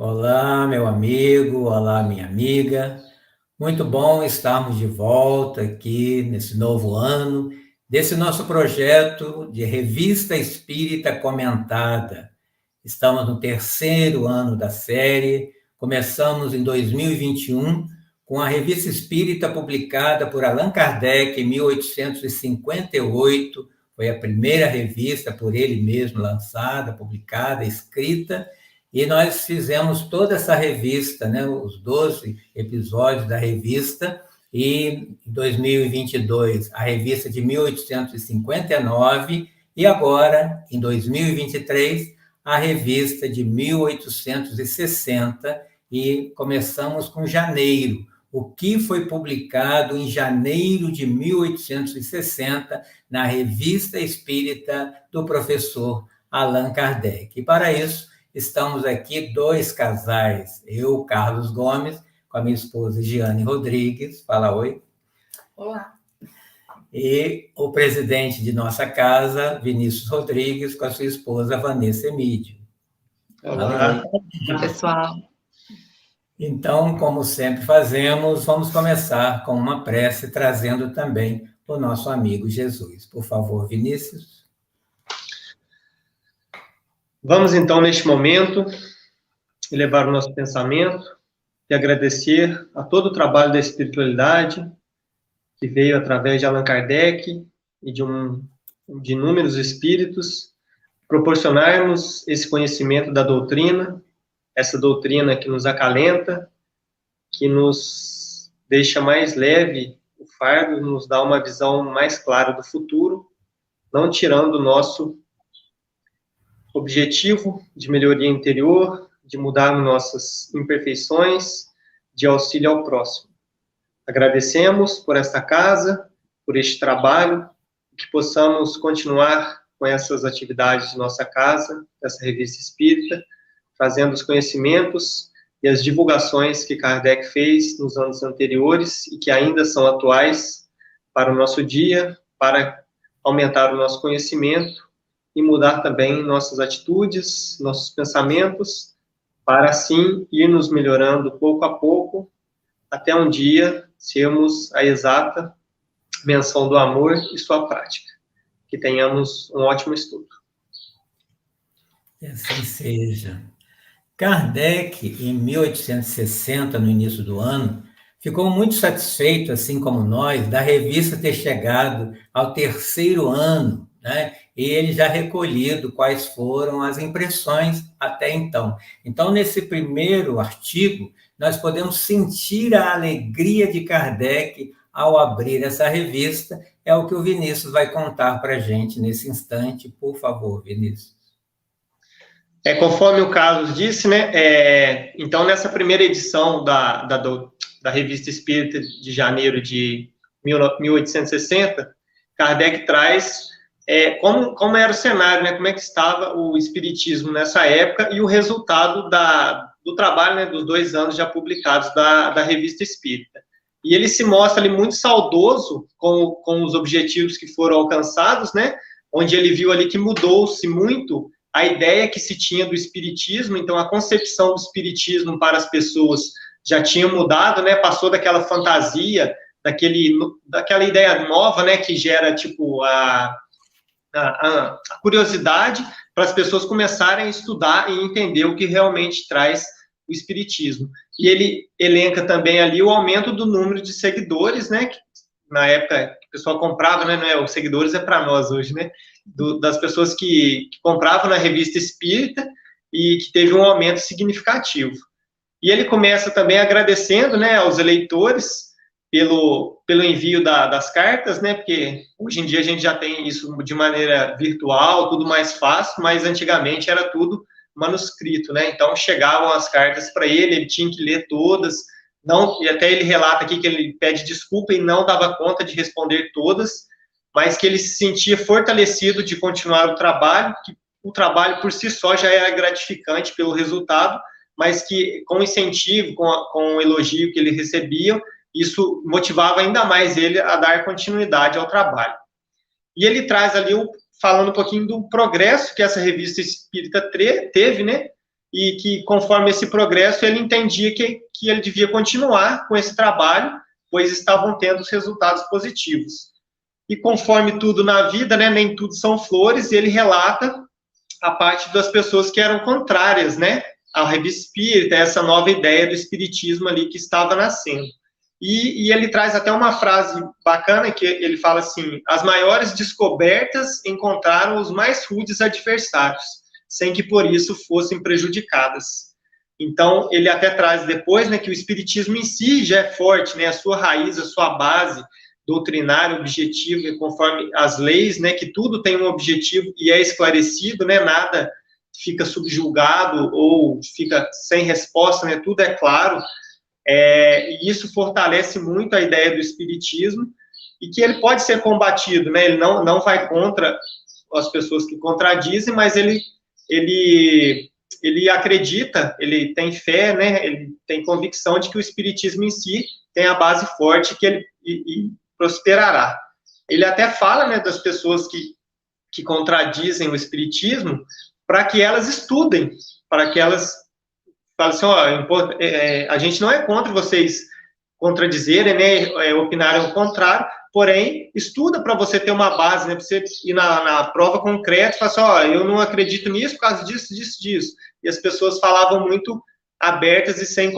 Olá, meu amigo, olá, minha amiga. Muito bom estarmos de volta aqui nesse novo ano, desse nosso projeto de Revista Espírita Comentada. Estamos no terceiro ano da série, começamos em 2021 com a Revista Espírita publicada por Allan Kardec em 1858. Foi a primeira revista por ele mesmo lançada, publicada, escrita, e nós fizemos toda essa revista, né, os 12 episódios da revista, e em 2022 a revista de 1859, e agora, em 2023, a revista de 1860, e começamos com janeiro. O que foi publicado em janeiro de 1860 na Revista Espírita do professor Allan Kardec. E para isso, estamos aqui dois casais, eu, Carlos Gomes, com a minha esposa Giane Rodrigues. Fala oi. Olá. E o presidente de nossa casa, Vinícius Rodrigues, com a sua esposa Vanessa Emídio. Olá. Olá, pessoal. Então, como sempre fazemos, vamos começar com uma prece, trazendo também o nosso amigo Jesus. Por favor, Vinícius. Vamos, então, neste momento, elevar o nosso pensamento e agradecer a todo o trabalho da espiritualidade que veio através de Allan Kardec e de inúmeros espíritos, proporcionarmos esse conhecimento da doutrina, essa doutrina que nos acalenta, que nos deixa mais leve o fardo, nos dá uma visão mais clara do futuro, não tirando o nosso objetivo de melhoria interior, de mudar nossas imperfeições, de auxílio ao próximo. Agradecemos por esta casa, por este trabalho, que possamos continuar com essas atividades de nossa casa, dessa revista espírita, trazendo os conhecimentos e as divulgações que Kardec fez nos anos anteriores e que ainda são atuais para o nosso dia, para aumentar o nosso conhecimento e mudar também nossas atitudes, nossos pensamentos, para assim ir nos melhorando pouco a pouco, até um dia sermos a exata menção do amor e sua prática. Que tenhamos um ótimo estudo. Que assim seja. Kardec, em 1860, no início do ano, ficou muito satisfeito, assim como nós, da revista ter chegado ao terceiro ano, né? E ele já recolhido quais foram as impressões até então. Então, nesse primeiro artigo, nós podemos sentir a alegria de Kardec ao abrir essa revista. É o que o Vinícius vai contar para a gente nesse instante. Por favor, Vinícius. Conforme o Carlos disse, né, então nessa primeira edição da Revista Espírita de janeiro de 1860, Kardec traz como era o cenário, né, como é que estava o espiritismo nessa época e o resultado do trabalho, né, dos 2 anos já publicados da Revista Espírita. E ele se mostra ali muito saudoso com os objetivos que foram alcançados, né, onde ele viu ali que mudou-se muito a ideia que se tinha do espiritismo, então a concepção do espiritismo para as pessoas já tinha mudado, né, passou daquela fantasia, daquela ideia nova, né, que gera, tipo, a curiosidade para as pessoas começarem a estudar e entender o que realmente traz o espiritismo. E ele elenca também ali o aumento do número de seguidores, né, que na época o pessoal comprava, né, os seguidores é para nós hoje, né, das pessoas que compravam na revista espírita e que teve um aumento significativo. E ele começa também agradecendo, né, aos eleitores pelo envio das cartas, né, porque hoje em dia a gente já tem isso de maneira virtual, tudo mais fácil, mas antigamente era tudo manuscrito, né, então chegavam as cartas para ele tinha que ler todas, e até ele relata aqui que ele pede desculpa e não dava conta de responder todas, mas que ele se sentia fortalecido de continuar o trabalho, que o trabalho por si só já era gratificante pelo resultado, mas que com o incentivo, com o elogio que ele recebia, isso motivava ainda mais ele a dar continuidade ao trabalho. E ele traz ali, falando um pouquinho do progresso que essa revista espírita teve, né, e que, conforme esse progresso, ele entendia que ele devia continuar com esse trabalho, pois estavam tendo os resultados positivos. E conforme tudo na vida, né, nem tudo são flores, ele relata a parte das pessoas que eram contrárias, né, à revista espírita, essa nova ideia do espiritismo ali que estava nascendo. E ele traz até uma frase bacana, que ele fala assim: as maiores descobertas encontraram os mais rudes adversários, sem que por isso fossem prejudicadas. Então, ele até traz depois, né, que o espiritismo em si já é forte, né, a sua raiz, a sua base doutrinária, objetiva, conforme as leis, né, que tudo tem um objetivo e é esclarecido, né, nada fica subjugado ou fica sem resposta, né, tudo é claro, e isso fortalece muito a ideia do espiritismo, e que ele pode ser combatido, né, ele não vai contra as pessoas que contradizem, mas ele acredita, ele tem fé, né, ele tem convicção de que o espiritismo em si tem a base forte que ele prosperará. Ele até fala, né, das pessoas que contradizem o espiritismo, para que elas estudem, para que elas falem assim, a gente não é contra vocês contradizerem, né, opinarem o contrário, porém, estuda para você ter uma base, né, para você ir na prova concreta e falar assim, eu não acredito nisso por causa disso, disso, disso. E as pessoas falavam muito abertas e sem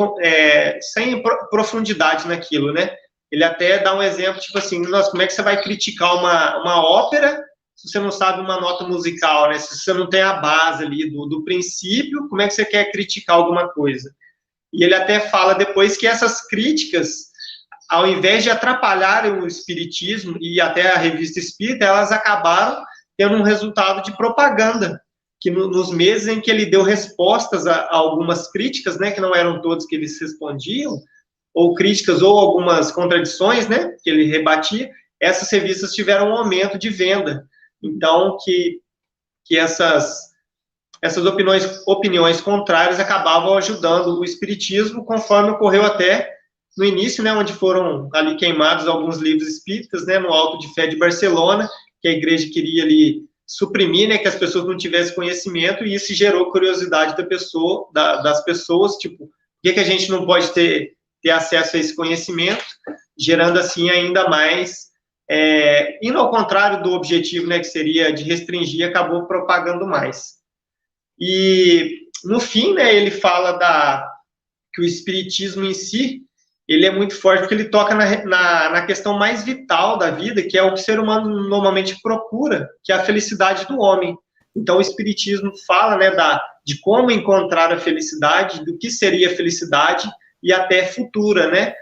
profundidade naquilo, né? Ele até dá um exemplo, tipo assim, nossa, como é que você vai criticar uma ópera se você não sabe uma nota musical, né? Se você não tem a base ali do princípio, como é que você quer criticar alguma coisa? E ele até fala depois que essas críticas, ao invés de atrapalharem o espiritismo e até a revista espírita, elas acabaram tendo um resultado de propaganda, que nos meses em que ele deu respostas a algumas críticas, né, que não eram todos que eles respondiam, ou críticas ou algumas contradições, né, que ele rebatia, essas revistas tiveram um aumento de venda. Então, que essas opiniões contrárias acabavam ajudando o espiritismo, conforme ocorreu até no início, né, onde foram ali queimados alguns livros espíritas, né, no Alto de Fé de Barcelona, que a igreja queria ali suprimir, né, que as pessoas não tivessem conhecimento, e isso gerou curiosidade das pessoas, tipo, por que a gente não pode ter acesso a esse conhecimento, gerando assim ainda mais, indo ao contrário do objetivo, né, que seria de restringir, acabou propagando mais. E no fim, né, ele fala que o espiritismo em si, ele é muito forte porque ele toca na questão mais vital da vida, que é o que o ser humano normalmente procura, que é a felicidade do homem. Então o espiritismo fala, né, de como encontrar a felicidade, do que seria a felicidade, e até futura, né?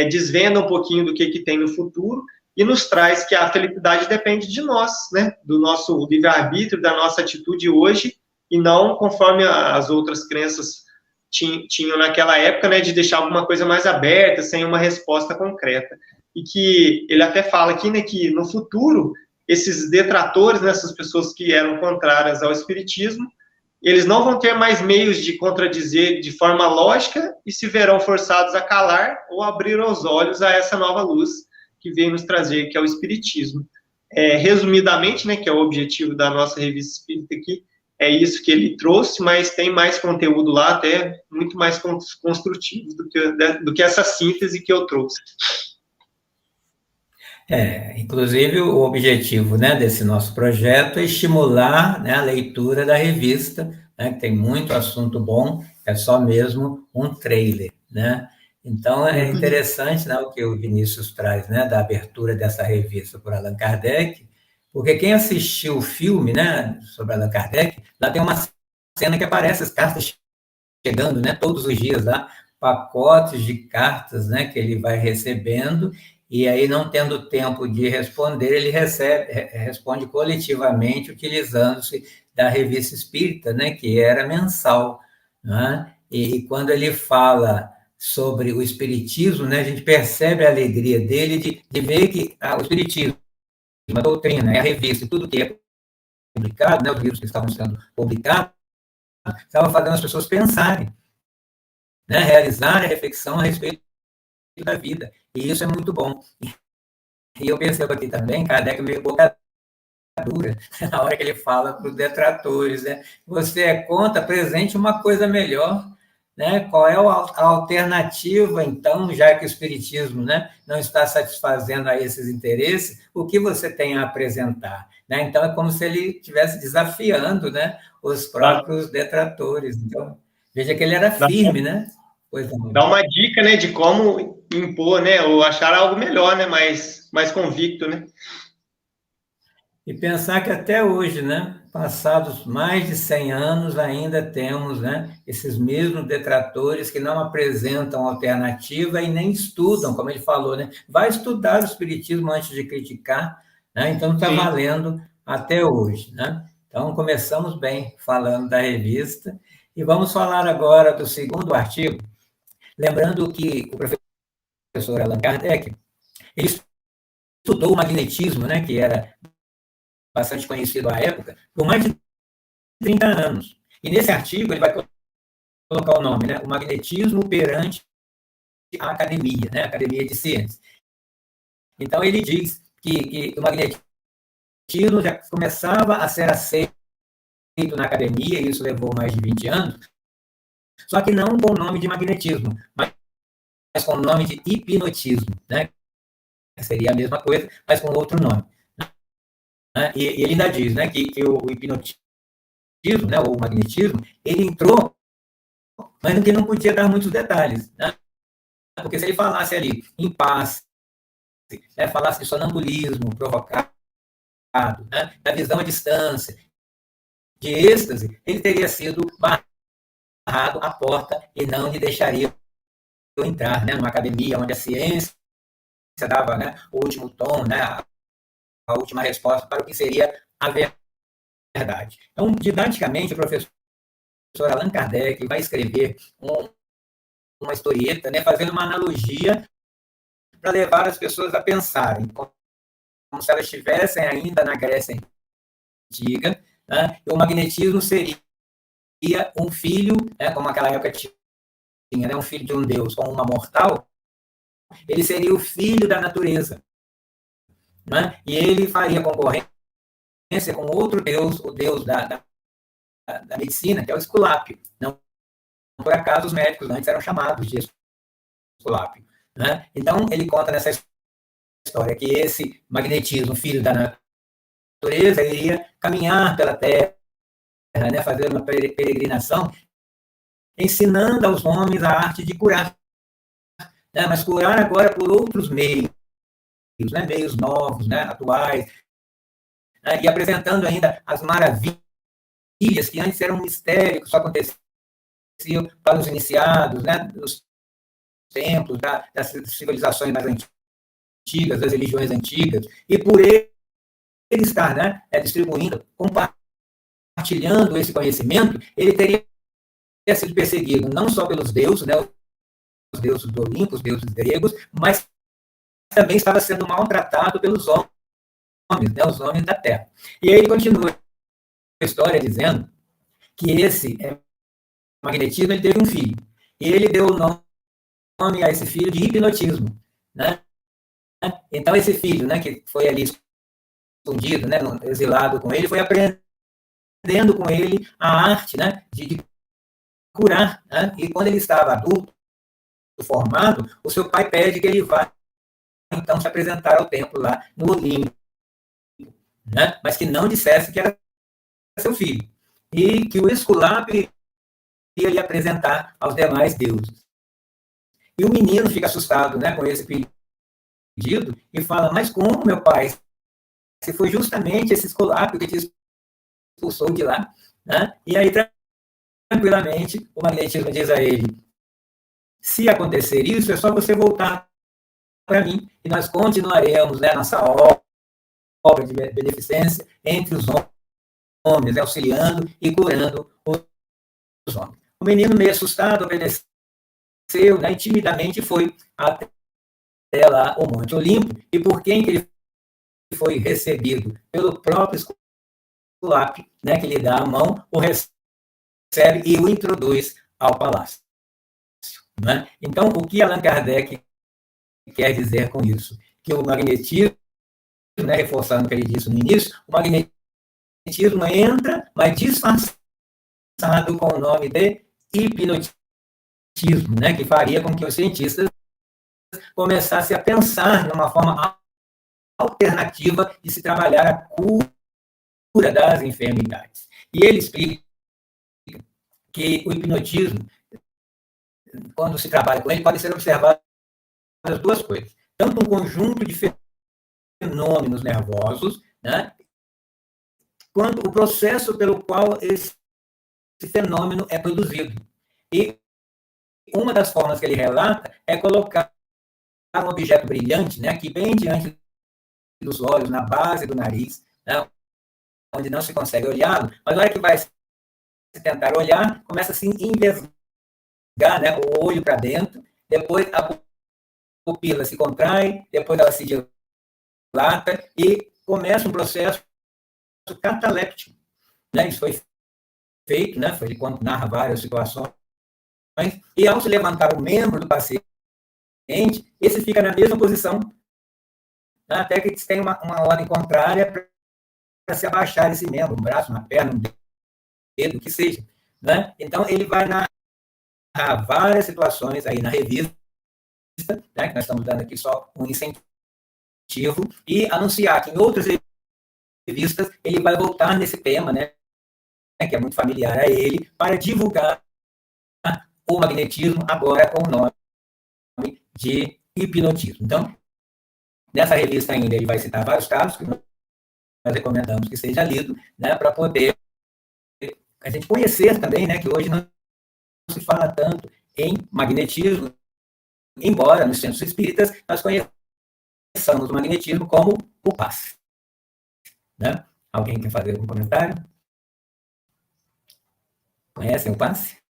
Desvenda um pouquinho do que tem no futuro e nos traz que a felicidade depende de nós, né? Do nosso livre-arbítrio, da nossa atitude hoje, e não conforme as outras crenças tinham naquela época, né? De deixar alguma coisa mais aberta, sem uma resposta concreta. E que ele até fala aqui, né? Que no futuro, esses detratores, né, essas pessoas que eram contrárias ao espiritismo, eles não vão ter mais meios de contradizer de forma lógica e se verão forçados a calar ou abrir os olhos a essa nova luz que vem nos trazer, que é o espiritismo. Resumidamente, né, que é o objetivo da nossa revista espírita aqui, é isso que ele trouxe, mas tem mais conteúdo lá, até muito mais construtivo do que essa síntese que eu trouxe. Inclusive, o objetivo, né, desse nosso projeto é estimular, né, a leitura da revista, né, que tem muito assunto bom, é só mesmo um trailer, né? Então, é interessante, né, o que o Vinícius traz, né, da abertura dessa revista por Allan Kardec, porque quem assistiu o filme, né, sobre Allan Kardec, lá tem uma cena que aparece as cartas chegando, né, todos os dias lá, pacotes de cartas, né, que ele vai recebendo, e aí, não tendo tempo de responder, ele responde coletivamente, utilizando-se da revista espírita, né, que era mensal. Né? E quando ele fala sobre o espiritismo, né, a gente percebe a alegria dele de ver que o espiritismo, a doutrina, a revista, tudo que é publicado, né, os livros que estavam sendo publicados, estavam fazendo as pessoas pensarem, né, realizarem a reflexão a respeito da vida. E isso é muito bom. E eu percebo aqui também, Kardec meio boca dura, na hora que ele fala para os detratores, né? Você é contra, apresente uma coisa melhor, né? Qual é a alternativa, então, já que o Espiritismo, né, não está satisfazendo a esses interesses, o que você tem a apresentar? Né? Então, é como se ele estivesse desafiando, né, os próprios detratores. Então, veja que ele era firme, né? Dá uma dica, né, de como impor, né, ou achar algo melhor, né, mais convicto, né? E pensar que até hoje, né, passados mais de 100 anos, ainda temos, né, esses mesmos detratores que não apresentam alternativa e nem estudam, como ele falou, né? Vai estudar o Espiritismo antes de criticar, né? Então está valendo até hoje, né? Então começamos bem falando da revista e vamos falar agora do segundo artigo, lembrando que o professor Allan Kardec, ele estudou o magnetismo, né, que era bastante conhecido à época, por mais de 30 anos. E nesse artigo ele vai colocar o nome, né? O magnetismo perante a academia, né? Academia de Ciências. Então ele diz que o magnetismo já começava a ser aceito na academia, e isso levou mais de 20 anos, só que não com o nome de magnetismo, mas com o nome de hipnotismo, né? Seria a mesma coisa, mas com outro nome. Né? E ele ainda diz, né, que o hipnotismo, né, ou o magnetismo, ele entrou, mas que não podia dar muitos detalhes, né? Porque se ele falasse ali em passe, né, falasse de sonambulismo provocado, né, da visão à distância, de êxtase, ele teria sido barrado à porta e não lhe deixaria eu entrar, né, numa academia onde a ciência dava, né, o último tom, né, a última resposta para o que seria a verdade. Então, didaticamente, o professor Allan Kardec vai escrever uma historieta, né, fazendo uma analogia para levar as pessoas a pensarem, como se elas estivessem ainda na Grécia Antiga, né, e o magnetismo seria um filho, né, como aquela época tinha, né, um filho de um deus com uma mortal, ele seria o filho da natureza, né, e ele faria concorrência com outro deus, o deus da medicina, que é o Esculápio. Não por acaso os médicos antes eram chamados de Esculápio. Né? Então, ele conta nessa história que esse magnetismo, filho da natureza, iria caminhar pela Terra, né, fazer uma peregrinação, ensinando aos homens a arte de curar. Né? Mas curar agora por outros meios, né? Meios novos, né? Atuais, né? E apresentando ainda as maravilhas que antes eram um mistério, que só aconteciam para os iniciados, né? Nos templos, das civilizações mais antigas, das religiões antigas, e por ele estar, né, distribuindo, compartilhando esse conhecimento, ele teria sido perseguido não só pelos deuses, né, os deuses do Olimpo, os deuses gregos, mas também estava sendo maltratado pelos homens, né, os homens da Terra. E aí ele continua a história dizendo que esse magnetismo, ele teve um filho, e ele deu o nome a esse filho de hipnotismo, né? Então, esse filho, né, que foi ali escondido, né, exilado com ele, foi aprendendo com ele a arte, né, de curar. Né? E quando ele estava adulto, formado, o seu pai pede que ele vá, então, se apresentar ao templo lá no Olimpo, né? Mas que não dissesse que era seu filho. E que o Esculápio ia lhe apresentar aos demais deuses. E o menino fica assustado, né, com esse pedido e fala, mas como, meu pai? Se foi justamente esse Esculápio que te expulsou de lá. Né? E aí, tranquilamente, o magnetismo diz a ele, se acontecer isso, é só você voltar para mim e nós continuaremos, né, nossa obra de beneficência entre os homens, né, auxiliando e curando os homens. O menino, meio assustado, obedeceu, né, e timidamente foi até lá o Monte Olimpo, e por quem que ele foi recebido? Pelo próprio Esculápio, né, que lhe dá a mão, o recebe e o introduz ao palácio. Né? Então, o que Allan Kardec quer dizer com isso? Que o magnetismo né, reforçando o que ele disse no início, o magnetismo entra, mas disfarçado com o nome de hipnotismo, né, que faria com que os cientistas começassem a pensar de uma forma alternativa de se trabalhar a cura das enfermidades. E ele explica que o hipnotismo, quando se trabalha com ele, pode ser observado as duas coisas. Tanto um conjunto de fenômenos nervosos, né, quanto o processo pelo qual esse fenômeno é produzido. E uma das formas que ele relata é colocar um objeto brilhante, né, aqui bem diante dos olhos, na base do nariz, né, onde não se consegue olhá-lo, mas na hora que vai se tentar olhar, começa a se envergar, né, o olho para dentro, depois a pupila se contrai, depois ela se dilata e começa um processo cataléptico. Né? Isso foi feito, né? Foi ele quando narra várias situações, e ao se levantar o membro do paciente, esse fica na mesma posição, né? Até que tem uma ordem contrária para se abaixar esse membro, um braço, uma perna, um dedo, o que seja. Né? Então, ele vai narrar várias situações aí na revista, né? Que nós estamos dando aqui só um incentivo, e anunciar que em outras revistas ele vai voltar nesse tema, né? Que é muito familiar a ele, para divulgar o magnetismo agora com o nome de hipnotismo. Então, nessa revista ainda ele vai citar vários casos que nós recomendamos que seja lido, né, para poder a gente conhecer também, né, que hoje não se fala tanto em magnetismo, embora nos centros espíritas nós conheçamos o magnetismo como o passe. Né? Alguém quer fazer algum comentário? Conhecem o passe?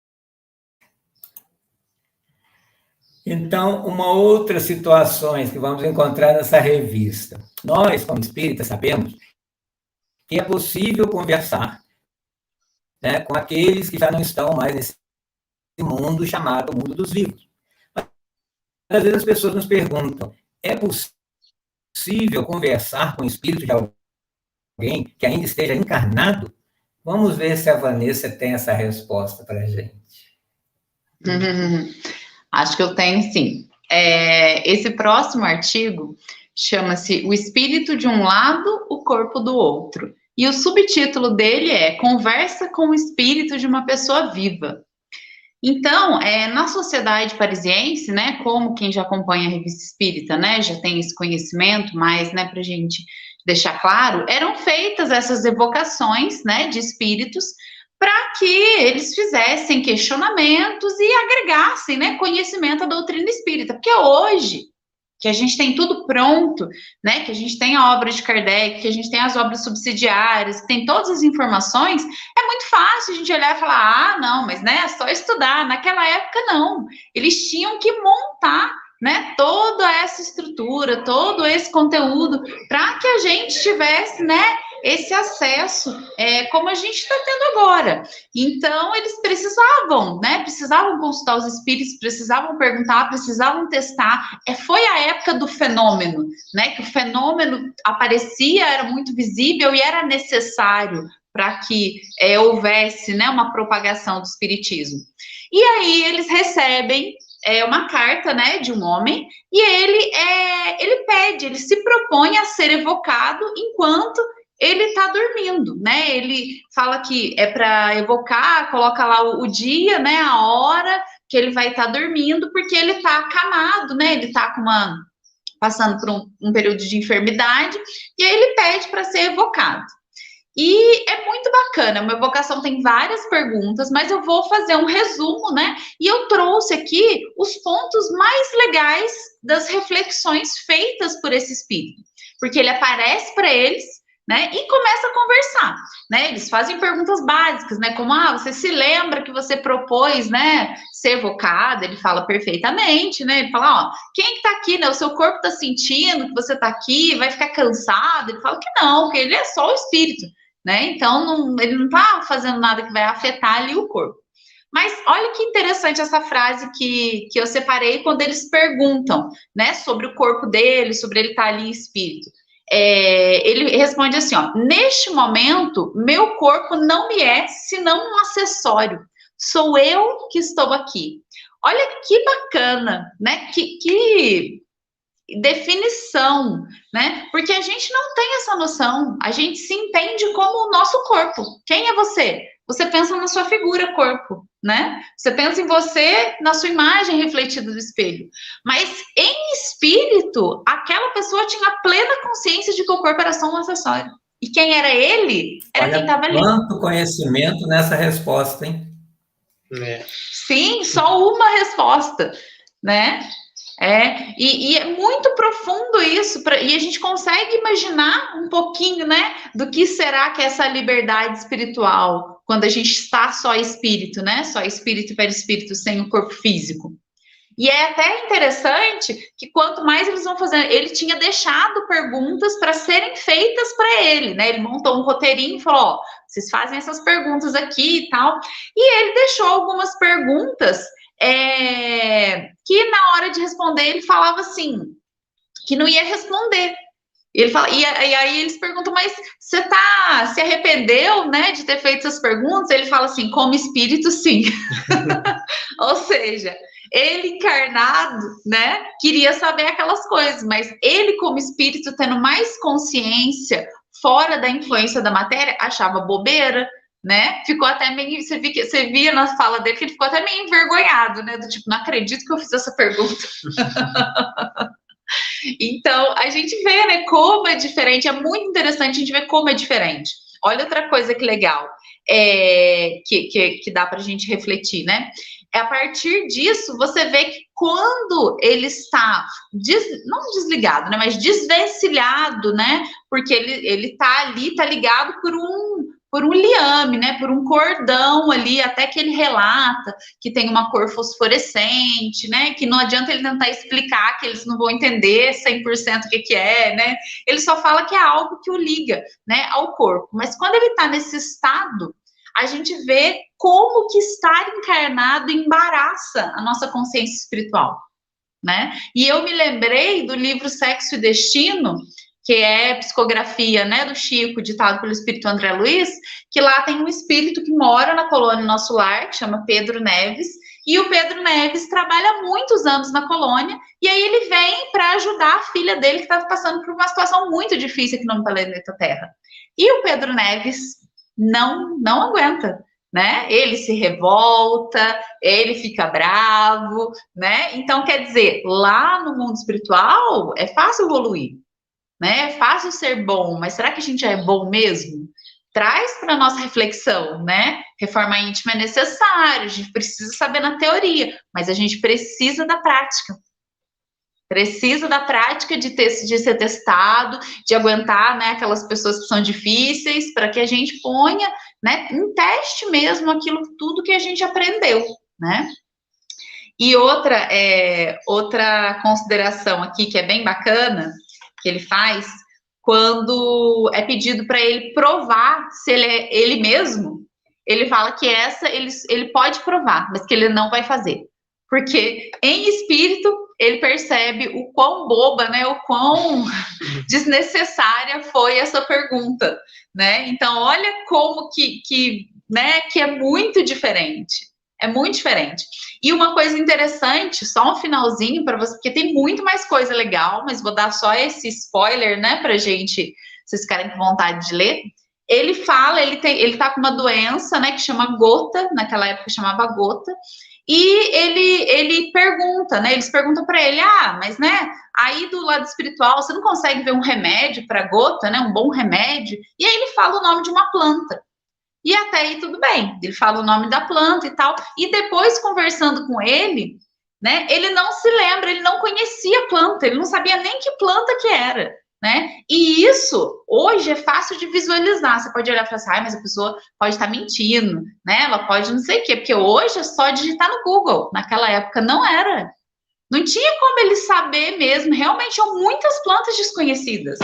Então, uma outra situação que vamos encontrar nessa revista. Nós, como espíritas, sabemos que é possível conversar, né, com aqueles que já não estão mais nesse mundo chamado mundo dos vivos. Às vezes as pessoas nos perguntam, é possível conversar com o espírito de alguém que ainda esteja encarnado? Vamos ver se a Vanessa tem essa resposta para a gente. Acho que eu tenho, sim. Esse próximo artigo chama-se O Espírito de um Lado, o Corpo do Outro. E o subtítulo dele é Conversa com o Espírito de uma Pessoa Viva. Então, na sociedade parisiense, né, como quem já acompanha a Revista Espírita, né, já tem esse conhecimento, mas, né, para a gente deixar claro, eram feitas essas evocações, né, de espíritos para que eles fizessem questionamentos e agregassem, né, conhecimento à doutrina espírita. Porque hoje, que a gente tem tudo pronto, né, que a gente tem a obra de Kardec, que a gente tem as obras subsidiárias, que tem todas as informações, é muito fácil a gente olhar e falar, não, mas, né, é só estudar. Naquela época, não. Eles tinham que montar, né, toda essa estrutura, todo esse conteúdo, para que a gente tivesse, né, esse acesso, como a gente está tendo agora. Então, eles precisavam, né? Precisavam consultar os espíritos, precisavam perguntar, precisavam testar. Foi a época do fenômeno, né? Que o fenômeno aparecia, era muito visível e era necessário para que houvesse, né, uma propagação do espiritismo. E aí eles recebem uma carta, né, de um homem, e ele pede, ele se propõe a ser evocado enquanto ele está dormindo, né? Ele fala que é para evocar, coloca lá o dia, né? A hora que ele vai estar dormindo, porque ele está acamado, né? Ele está passando por um período de enfermidade, e aí ele pede para ser evocado. E é muito bacana, uma evocação tem várias perguntas, mas eu vou fazer um resumo, né? E eu trouxe aqui os pontos mais legais das reflexões feitas por esse espírito, porque ele aparece para eles, né, e começa a conversar, né, eles fazem perguntas básicas, né, como, você se lembra que você propôs, né, ser evocado? Ele fala perfeitamente, né, ele fala, quem que tá aqui, né, o seu corpo tá sentindo que você tá aqui, vai ficar cansado? Ele fala que não, que ele é só o espírito, né, então ele não tá fazendo nada que vai afetar ali o corpo. Mas olha que interessante essa frase que eu separei quando eles perguntam, né, sobre o corpo dele, sobre ele estar ali em espírito. ele responde assim, ó, neste momento, meu corpo não me é senão um acessório. Sou eu que estou aqui. Olha que bacana, né? Que definição, né? Porque a gente não tem essa noção. A gente se entende como o nosso corpo. Quem é você? Você pensa na sua figura corpo, né? Você pensa em você, na sua imagem refletida do espelho. Mas em espírito, aquela pessoa tinha plena consciência de que o corpo era só um acessório. E quem era ele, era quem estava ali. Quanto conhecimento nessa resposta, hein? Sim, só uma resposta, né? E é muito profundo isso, e a gente consegue imaginar um pouquinho, né, do que será que é essa liberdade espiritual, quando a gente está só espírito, né, só espírito e perispírito, sem o corpo físico. E é até interessante que quanto mais eles vão fazendo, ele tinha deixado perguntas para serem feitas para ele, né, ele montou um roteirinho e falou, ó, vocês fazem essas perguntas aqui e tal, e ele deixou algumas perguntas que na hora de responder ele falava assim, que não ia responder. Ele fala, e aí eles perguntam, mas você se arrependeu, né, de ter feito essas perguntas? Ele fala assim, como espírito, sim. Ou seja, ele encarnado, né, queria saber aquelas coisas, mas ele como espírito, tendo mais consciência, fora da influência da matéria, achava bobeira, né? Ficou até meio, você via na fala dele que ele ficou até meio envergonhado, né? Do tipo, não acredito que eu fiz essa pergunta. Então, a gente vê, né, como é diferente, é muito interessante a gente ver como é diferente. Olha outra coisa que legal, que dá pra gente refletir, né? A partir disso, você vê que quando ele está, não desligado, né, mas desvencilhado, né, porque ele tá ali, tá ligado por um liame, né, por um cordão ali, até que ele relata que tem uma cor fosforescente, né, que não adianta ele tentar explicar, que eles não vão entender 100% o que é, né, ele só fala que é algo que o liga, né, ao corpo, mas quando ele está nesse estado, a gente vê como que estar encarnado embaraça a nossa consciência espiritual, né, e eu me lembrei do livro Sexo e Destino, que é psicografia, né, do Chico, ditado pelo espírito André Luiz, que lá tem um espírito que mora na colônia Nosso Lar, que chama Pedro Neves, e o Pedro Neves trabalha muitos anos na colônia, e aí ele vem para ajudar a filha dele, que estava passando por uma situação muito difícil aqui no planeta Terra. E o Pedro Neves não aguenta, né? Ele se revolta, ele fica bravo, né? Então, quer dizer, lá no mundo espiritual, é fácil evoluir, né? É fácil ser bom, mas será que a gente já é bom mesmo? Traz para a nossa reflexão, né? Reforma íntima é necessário, a gente precisa saber na teoria, mas a gente precisa da prática. Precisa da prática de ser testado, de aguentar, né, aquelas pessoas que são difíceis, para que a gente ponha, né, em teste mesmo aquilo tudo que a gente aprendeu, né? E outra consideração aqui que é bem bacana, que ele faz, quando é pedido para ele provar se ele é ele mesmo, ele fala que ele pode provar, mas que ele não vai fazer. Porque em espírito ele percebe o quão boba, né, o quão desnecessária foi essa pergunta, né? Então, olha como que é muito diferente. É muito diferente. E uma coisa interessante, só um finalzinho para você, porque tem muito mais coisa legal, mas vou dar só esse spoiler, né, pra gente, se vocês ficarem com vontade de ler. Ele fala, ele tá com uma doença, né, que chama gota, naquela época chamava gota, e ele pergunta, né, eles perguntam para ele, mas, né, aí do lado espiritual, você não consegue ver um remédio para gota, né, um bom remédio? E aí ele fala o nome de uma planta. E até aí tudo bem, ele fala o nome da planta e tal, e depois conversando com ele, né, ele não se lembra, ele não conhecia a planta, ele não sabia nem que planta que era, né, e isso hoje é fácil de visualizar, você pode olhar e falar assim, mas a pessoa pode estar mentindo, né, ela pode não sei o quê, porque hoje é só digitar no Google, naquela época não era, não tinha como ele saber mesmo, realmente tinham muitas plantas desconhecidas,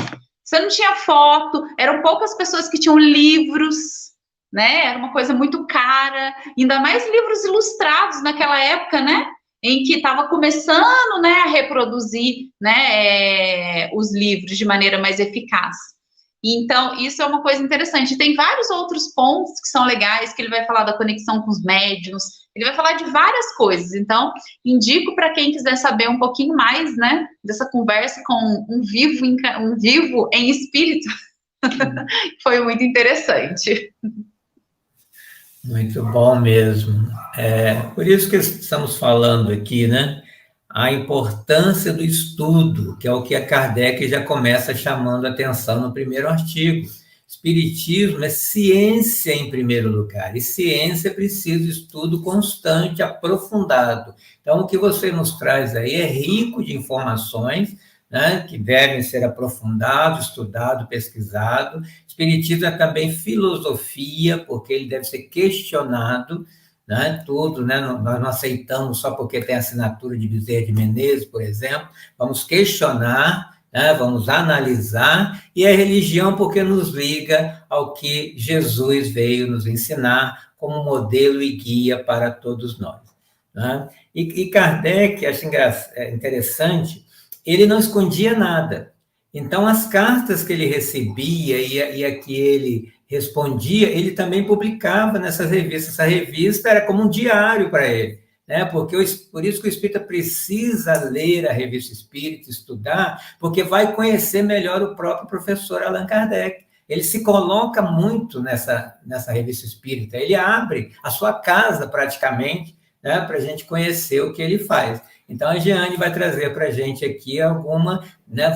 você não tinha foto, eram poucas pessoas que tinham livros, né, era uma coisa muito cara, ainda mais livros ilustrados naquela época, né, em que estava começando, né, a reproduzir, né, os livros de maneira mais eficaz. Então, isso é uma coisa interessante. Tem vários outros pontos que são legais, que ele vai falar da conexão com os médiuns, ele vai falar de várias coisas. Então, indico para quem quiser saber um pouquinho mais, né, dessa conversa com um vivo em espírito. Foi muito interessante. Muito bom mesmo. Por isso que estamos falando aqui, né? A importância do estudo, que é o que a Kardec já começa chamando a atenção no primeiro artigo. Espiritismo é ciência em primeiro lugar, e ciência precisa de estudo constante, aprofundado. Então, o que você nos traz aí é rico de informações, né, que devem ser aprofundado, estudado, pesquisado. Espiritismo é também filosofia, porque ele deve ser questionado, né, tudo, né, nós não aceitamos só porque tem assinatura de Bezerra de Menezes, por exemplo, vamos questionar, né, vamos analisar, e a religião porque nos liga ao que Jesus veio nos ensinar como modelo e guia para todos nós. Né? E Kardec, acho interessante, ele não escondia nada. Então, as cartas que ele recebia e a que ele respondia, ele também publicava nessas revistas. Essa revista era como um diário para ele, né? Por isso que o espírita precisa ler a revista Espírita, estudar, porque vai conhecer melhor o próprio professor Allan Kardec. Ele se coloca muito nessa revista Espírita, ele abre a sua casa praticamente, né, para a gente conhecer o que ele faz. Então, a Jeane vai trazer para a gente aqui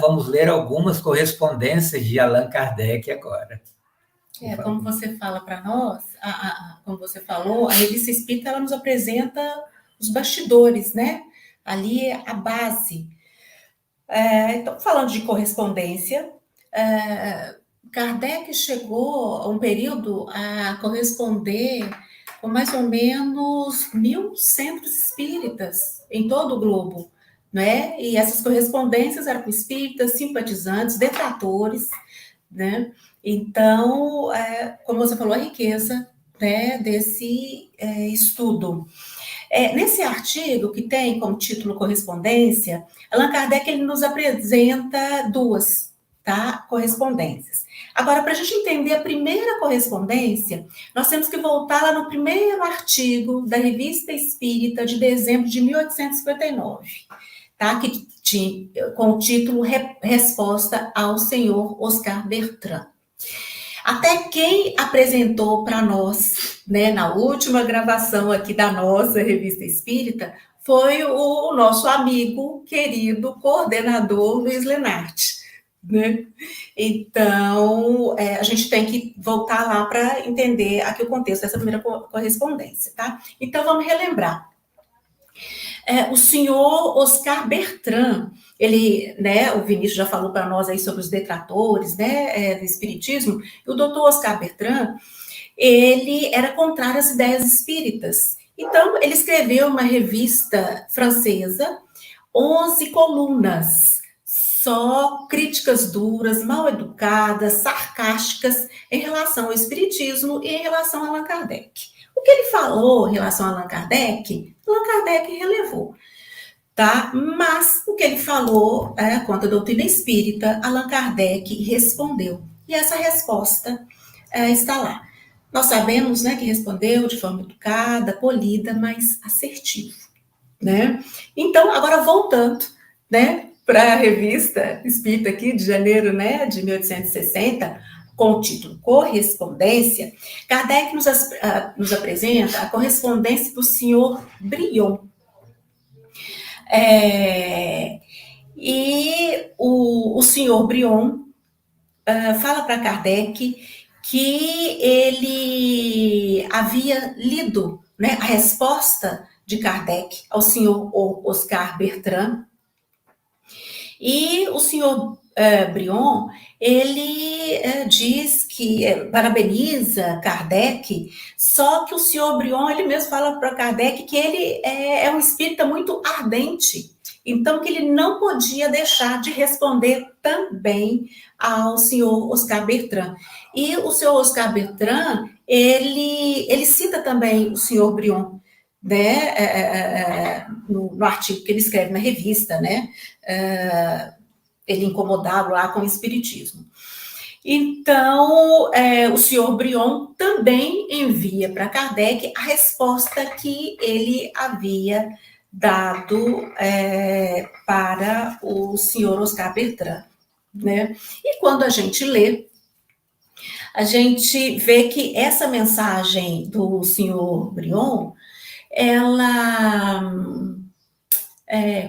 vamos ler algumas correspondências de Allan Kardec agora. Como você fala para nós, como você falou, a revista Espírita, ela nos apresenta os bastidores, né? Ali é a base. Então, falando de correspondência, Kardec chegou a um período a corresponder com mais ou menos 1.000 centros espíritas em todo o globo, né? E essas correspondências eram com espíritas, simpatizantes, detratores, né? Então, como você falou, a riqueza, né, desse estudo. Nesse artigo, que tem como título Correspondência, Allan Kardec ele nos apresenta duas, tá, correspondências. Agora, para a gente entender a primeira correspondência, nós temos que voltar lá no primeiro artigo da Revista Espírita de dezembro de 1859, tá? Que tinha com o título Resposta ao Senhor Oscar Bertrand. Até quem apresentou para nós, né, na última gravação aqui da nossa Revista Espírita, foi o nosso amigo, querido coordenador Luiz Lenarte, né? Então, a gente tem que voltar lá para entender aqui o contexto dessa primeira correspondência, tá? Então, vamos relembrar. O senhor Oscar Bertrand, ele, né, o Vinícius já falou para nós aí sobre os detratores, né, do espiritismo, e o doutor Oscar Bertrand, ele era contrário às ideias espíritas. Então, ele escreveu uma revista francesa, 11 colunas, só críticas duras, mal educadas, sarcásticas em relação ao espiritismo e em relação a Allan Kardec. O que ele falou em relação a Allan Kardec relevou, tá? Mas o que ele falou quanto à doutrina espírita, Allan Kardec respondeu. E essa resposta está lá. Nós sabemos, né, que respondeu de forma educada, polida, mas assertivo, né? Então, agora voltando, né, para a revista Espírita aqui de janeiro, né, de 1860, com o título Correspondência, Kardec nos apresenta a correspondência do senhor Brion. E o senhor Brion fala para Kardec que ele havia lido, né, a resposta de Kardec ao senhor Oscar Bertrand. E o senhor Brion, ele diz que parabeniza Kardec, só que o senhor Brion, ele mesmo fala para Kardec que ele é um espírita muito ardente, então que ele não podia deixar de responder também ao senhor Oscar Bertrand. E o senhor Oscar Bertrand, ele cita também o senhor Brion, né, no artigo que ele escreve na revista, né, ele incomodado lá com o espiritismo. Então, o senhor Brion também envia para Kardec a resposta que ele havia dado para o senhor Oscar Bertrand, né? E quando a gente lê, a gente vê que essa mensagem do senhor Brion, ela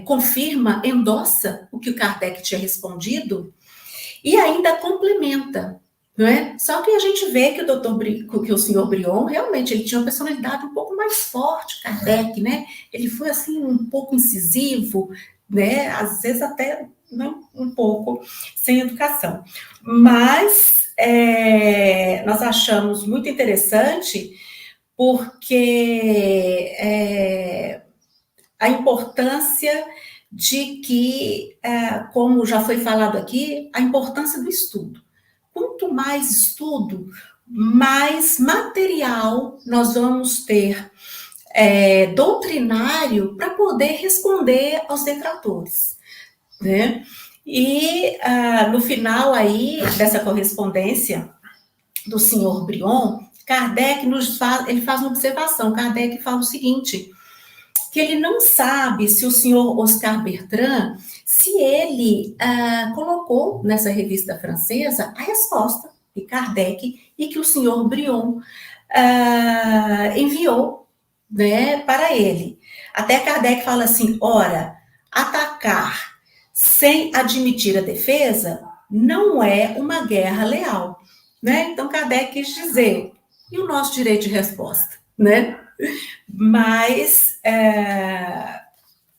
confirma, endossa o que o Kardec tinha respondido e ainda complementa, não é? Só que a gente vê que que o senhor Brion realmente ele tinha uma personalidade um pouco mais forte, Kardec, né? Ele foi assim um pouco incisivo, né? Às vezes até um pouco sem educação. Mas nós achamos muito interessante porque a importância de que, como já foi falado aqui, a importância do estudo. Quanto mais estudo, mais material nós vamos ter doutrinário para poder responder aos detratores, né? E no final aí dessa correspondência do senhor Brion, Kardec ele faz uma observação. Kardec fala o seguinte, que ele não sabe se o senhor Oscar Bertrand, se ele colocou nessa revista francesa a resposta de Kardec e que o senhor Brion enviou, né, para ele. Até Kardec fala assim, ora, atacar sem admitir a defesa não é uma guerra leal, né? Então Kardec quis dizer, e o nosso direito de resposta, né? Mas,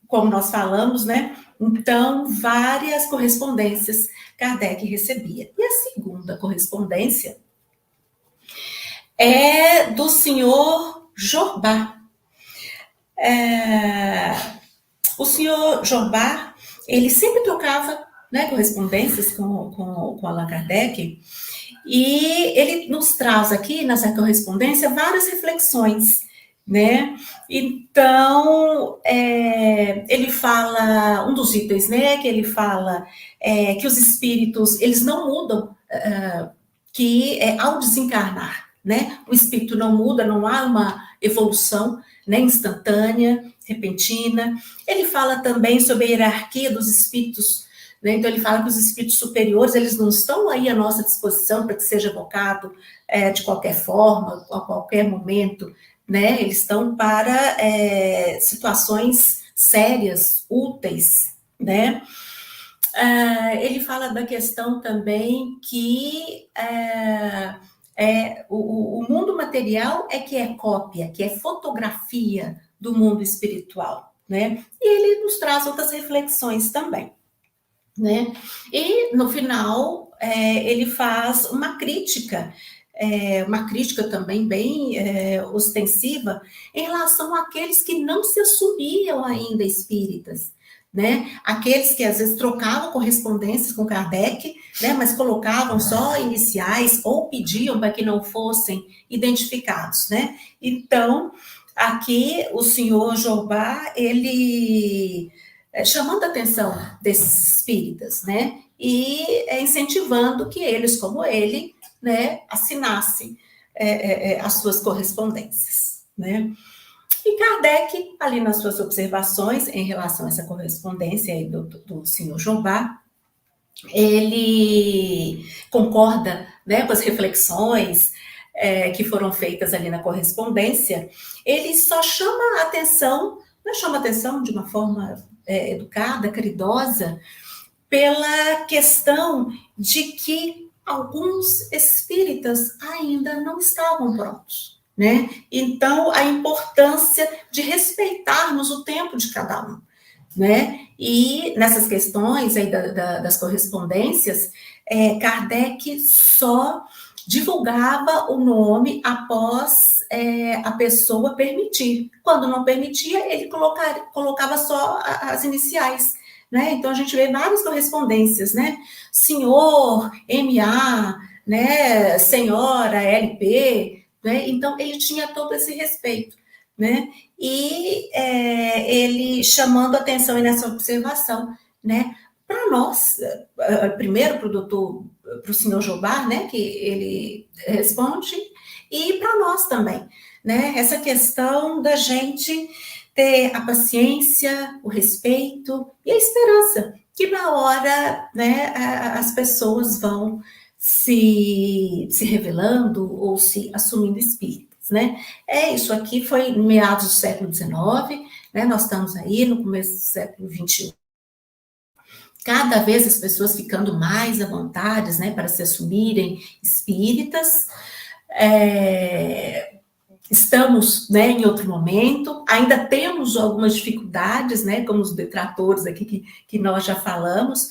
como nós falamos, né? Então, várias correspondências Kardec recebia. E a segunda correspondência é do senhor Jorbas. O senhor Jorbas, ele sempre trocava, né, correspondências com Allan Kardec, e ele nos traz aqui, nessa correspondência, várias reflexões, né? Então, ele fala, um dos itens, né, que ele fala que os espíritos, eles não mudam, que ao desencarnar, né, o espírito não muda, não há uma evolução, né, instantânea, repentina. Ele fala também sobre a hierarquia dos espíritos, né? Então ele fala que os espíritos superiores, eles não estão aí à nossa disposição para que seja evocado de qualquer forma, a qualquer momento, né? Eles estão para situações sérias, úteis, né? Ele fala da questão também que o mundo material que é cópia, que é fotografia do mundo espiritual, né? E ele nos traz outras reflexões também, né? E no final ele faz uma crítica também bem ostensiva em relação àqueles que não se assumiam ainda espíritas, né? Aqueles que às vezes trocavam correspondências com Kardec, né? Mas colocavam só iniciais ou pediam para que não fossem identificados, né? Então, aqui o senhor Jorbas, ele chamando a atenção desses espíritas, né? E incentivando que eles, como ele, né, assinassem as suas correspondências, né? E Kardec, ali nas suas observações em relação a essa correspondência aí do senhor Jorbas, ele concorda, né, com as reflexões que foram feitas ali na correspondência. Ele só chama a atenção, não chama a atenção de uma forma educada, caridosa, pela questão de que alguns espíritas ainda não estavam prontos, né? Então, a importância de respeitarmos o tempo de cada um, né? E nessas questões aí das correspondências, Kardec só divulgava o nome após a pessoa permitir. Quando não permitia, ele colocava só as iniciais, né? Então, a gente vê várias correspondências, né? Senhor, MA, né? Senhora, LP, né? Então, ele tinha todo esse respeito, né? E ele chamando atenção nessa observação, né? Para nós, primeiro para o senhor Jobard, né? Que ele responde, e para nós também, né? Essa questão da gente ter a paciência, o respeito e a esperança, que na hora, né, as pessoas vão se revelando ou se assumindo espíritos, né? Isso aqui foi no meados do século XIX, né? Nós estamos aí no começo do século XXI. Cada vez as pessoas ficando mais à vontade, né, para se assumirem espíritas. Estamos, né, em outro momento, ainda temos algumas dificuldades, né, como os detratores aqui que nós já falamos,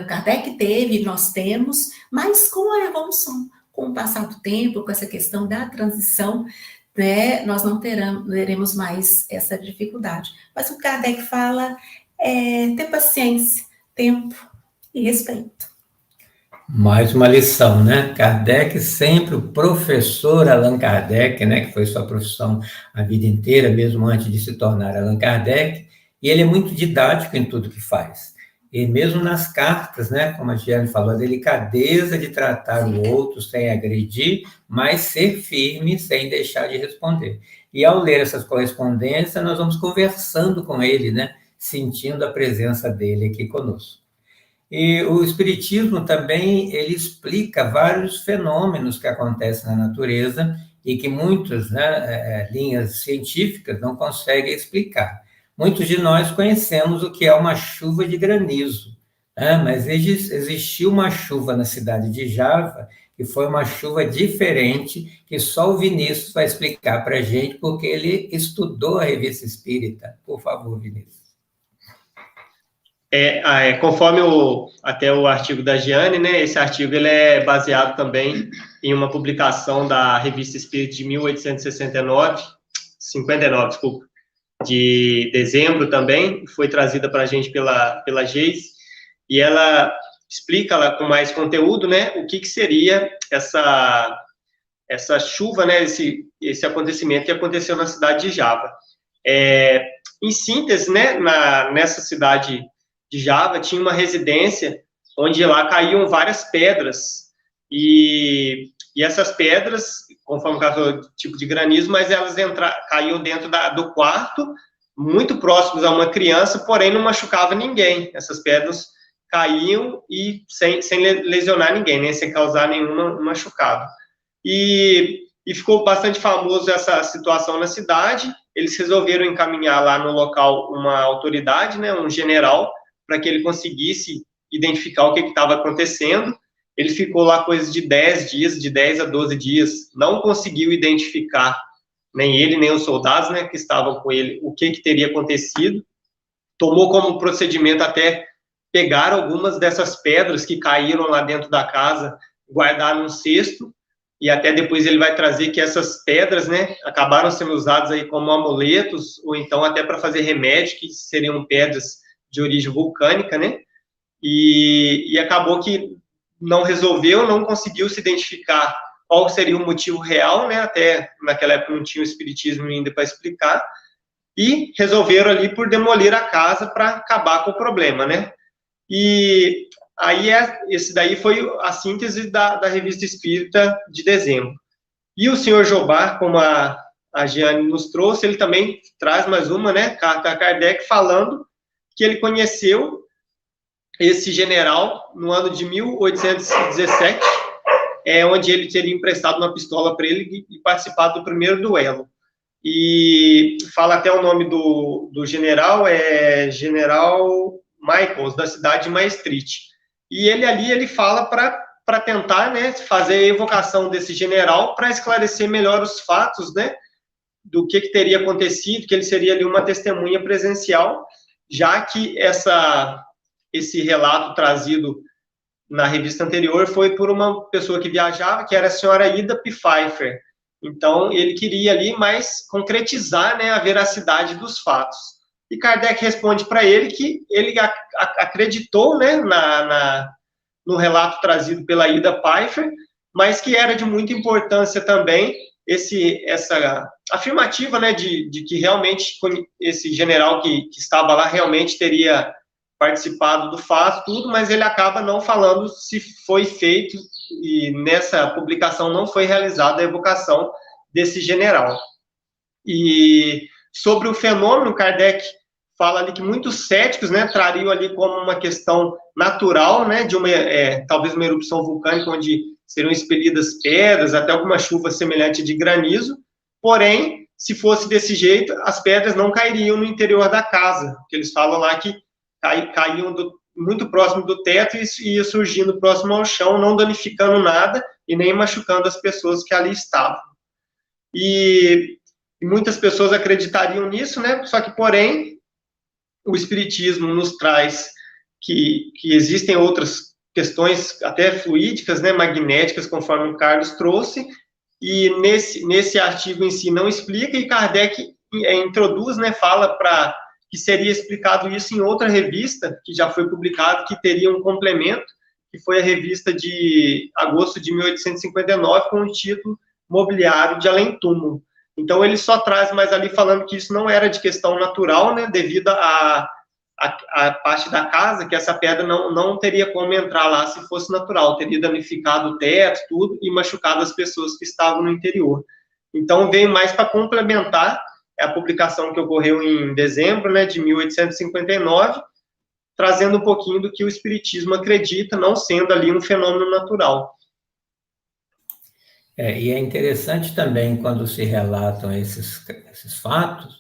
Kardec teve, nós temos, mas com a evolução, com o passar do tempo, com essa questão da transição, né, nós não teremos mais essa dificuldade. Mas o que Kardec fala é ter paciência, tempo e respeito. Mais uma lição, né? Kardec sempre, o professor Allan Kardec, né, que foi sua profissão a vida inteira, mesmo antes de se tornar Allan Kardec, e ele é muito didático em tudo que faz. E mesmo nas cartas, né, como a Giane falou, a delicadeza de tratar o outro sem agredir, mas ser firme sem deixar de responder. E ao ler essas correspondências, nós vamos conversando com ele, né, sentindo a presença dele aqui conosco. E o Espiritismo também, ele explica vários fenômenos que acontecem na natureza e que muitas, né, linhas científicas não conseguem explicar. Muitos de nós conhecemos o que é uma chuva de granizo, né? Mas existiu uma chuva na cidade de Java, que foi uma chuva diferente, que só o Vinícius vai explicar para a gente, porque ele estudou a Revista Espírita. Por favor, Vinícius. Conforme até o artigo da Giane, né, esse artigo ele é baseado também em uma publicação da Revista Espírita de 1859, de dezembro também, foi trazida para a gente pela Geise, e ela explica lá com mais conteúdo, né, o que seria essa chuva, né, esse acontecimento que aconteceu na cidade de Java. Em síntese, né, nessa cidade de Java, tinha uma residência onde lá caíam várias pedras, e essas pedras, conforme o caso do tipo de granizo, mas elas caíam dentro do quarto, muito próximos a uma criança, porém não machucava ninguém. Essas pedras caíam e sem lesionar ninguém, né, sem causar nenhum machucado. E ficou bastante famoso essa situação na cidade. Eles resolveram encaminhar lá no local uma autoridade, né, um general, para que ele conseguisse identificar o que estava acontecendo. Ele ficou lá coisa de 10 dias, de 10 a 12 dias, não conseguiu identificar, nem ele, nem os soldados, né, que estavam com ele, o que teria acontecido. Tomou como procedimento até pegar algumas dessas pedras que caíram lá dentro da casa, guardar num cesto, e até depois ele vai trazer que essas pedras, né, acabaram sendo usadas aí como amuletos, ou então até para fazer remédio, que seriam pedras de origem vulcânica, né, e acabou que não conseguiu se identificar qual seria o motivo real, né, até naquela época não tinha o espiritismo ainda para explicar, e resolveram ali por demolir a casa para acabar com o problema, né, e aí esse daí foi a síntese da Revista Espírita de dezembro. E o senhor Jobard, como a Giane nos trouxe, ele também traz mais uma, né, carta a Kardec, falando que ele conheceu esse general no ano de 1817, onde ele teria emprestado uma pistola para ele e participado do primeiro duelo. E fala até o nome do general, General Michaels, da cidade de Maastricht. E ele fala para tentar, né, fazer a evocação desse general para esclarecer melhor os fatos, né, do que teria acontecido, que ele seria ali uma testemunha presencial, já que esse relato trazido na revista anterior foi por uma pessoa que viajava, que era a senhora Ida P. Pfeiffer. Então, ele queria ali mais concretizar, né, a veracidade dos fatos. E Kardec responde para ele que ele acreditou, né, no relato trazido pela Ida Pfeiffer, mas que era de muita importância também essa afirmativa, né, de que realmente esse general que estava lá realmente teria participado do fato, tudo, mas ele acaba não falando se foi feito, e nessa publicação não foi realizada a evocação desse general. E sobre o fenômeno, Kardec fala ali que muitos céticos, né, trariam ali como uma questão natural, né, de talvez uma erupção vulcânica onde seriam expelidas pedras, até alguma chuva semelhante de granizo, porém, se fosse desse jeito, as pedras não cairiam no interior da casa, porque eles falam lá que caíam muito próximo do teto e ia surgindo próximo ao chão, não danificando nada e nem machucando as pessoas que ali estavam. E muitas pessoas acreditariam nisso, né? Só que, porém, o Espiritismo nos traz que existem outras questões até fluídicas, né, magnéticas, conforme o Carlos trouxe, e nesse artigo em si não explica, e Kardec introduz, né, fala que seria explicado isso em outra revista, que já foi publicado, que teria um complemento, que foi a revista de agosto de 1859, com o título Mobiliário de Além-Túmulo. Então, ele só traz mais ali falando que isso não era de questão natural, né, devido à parte da casa, que essa pedra não teria como entrar lá se fosse natural, teria danificado o teto, tudo, e machucado as pessoas que estavam no interior. Então, veio mais para complementar a publicação que ocorreu em dezembro, né, de 1859, trazendo um pouquinho do que o Espiritismo acredita, não sendo ali um fenômeno natural. E é interessante também, quando se relatam esses fatos,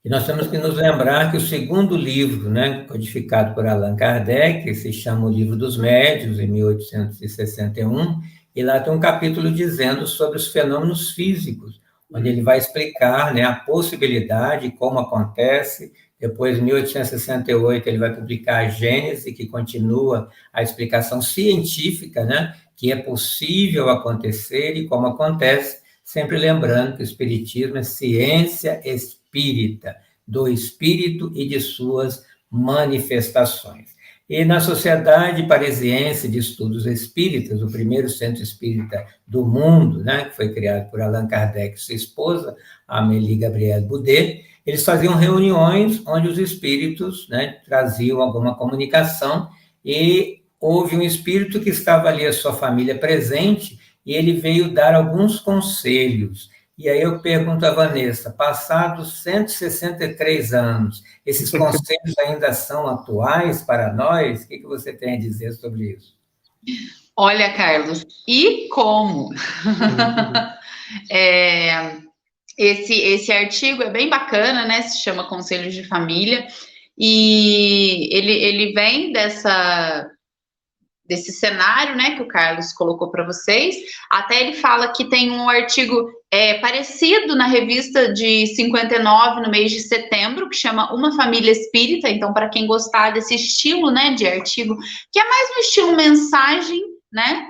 que nós temos que nos lembrar que o segundo livro, né, codificado por Allan Kardec, se chama O Livro dos Médiuns, em 1861, e lá tem um capítulo dizendo sobre os fenômenos físicos, onde ele vai explicar, né, a possibilidade, como acontece. Depois, em 1868, ele vai publicar a Gênese, que continua a explicação científica, né, que é possível acontecer e como acontece, sempre lembrando que o Espiritismo é ciência espírita, do espírito e de suas manifestações. E na Sociedade Parisiense de Estudos Espíritas, o primeiro centro espírita do mundo, né, que foi criado por Allan Kardec e sua esposa, Amélie Gabrielle Boudet, eles faziam reuniões onde os espíritos, né, traziam alguma comunicação, e houve um espírito que estava ali, a sua família presente, e ele veio dar alguns conselhos. E aí eu pergunto a Vanessa, passados 163 anos, esses conselhos ainda são atuais para nós? O que você tem a dizer sobre isso? Olha, Carlos, e como? Esse artigo é bem bacana, né? Se chama Conselhos de Família, e ele vem desse cenário, né, que o Carlos colocou para vocês. Até ele fala que tem um artigo parecido na revista de 59, no mês de setembro, que chama Uma Família Espírita. Então, para quem gostar desse estilo, né, de artigo, que é mais no estilo mensagem, né,